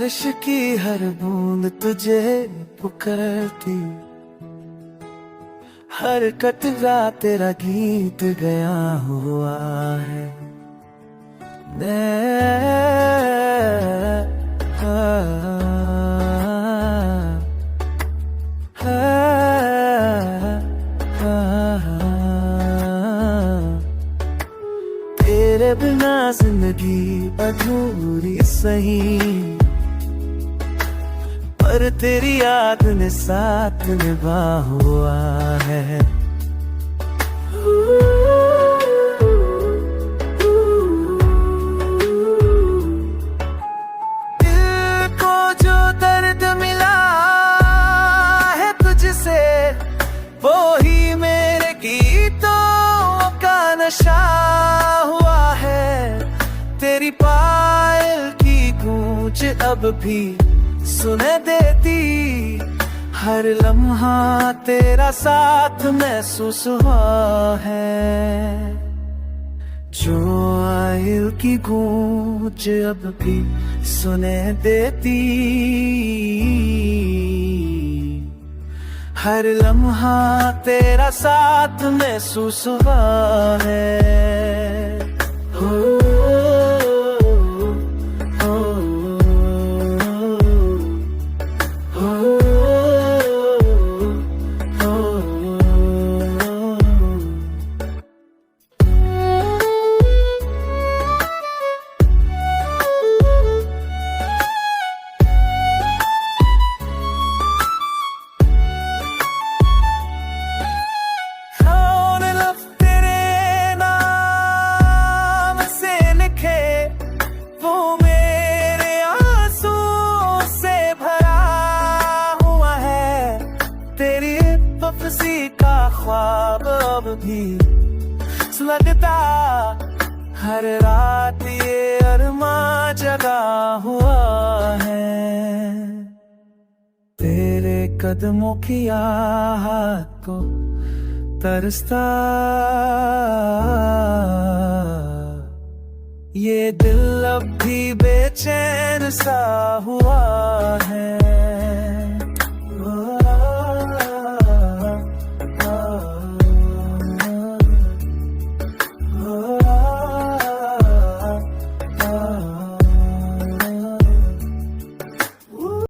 बारिश की हर बूंद तुझे पुकारती, हर कतरा तेरा गीत गया हुआ है। तेरे बिना जिंदगी अधूरी सही, पर तेरी याद ने साथ निभा हुआ है। दिल को जो दर्द मिला है तुझसे, वो ही मेरे गीतों का नशा हुआ है। तेरी पायल की गूंज अब भी सुने देती, हर लम्हा तेरा साथ महसूस हुआ है। जो आयल की गूंज अब भी सुने देती, हर लम्हा तेरा साथ महसूस हुआ है। हो वापसी का ख्वाब अब भी सुलगता, हर रात ये अरमां जगा हुआ है। तेरे कदमों की आहट को तरसता, ये दिल अब भी बेचैन सा हुआ है।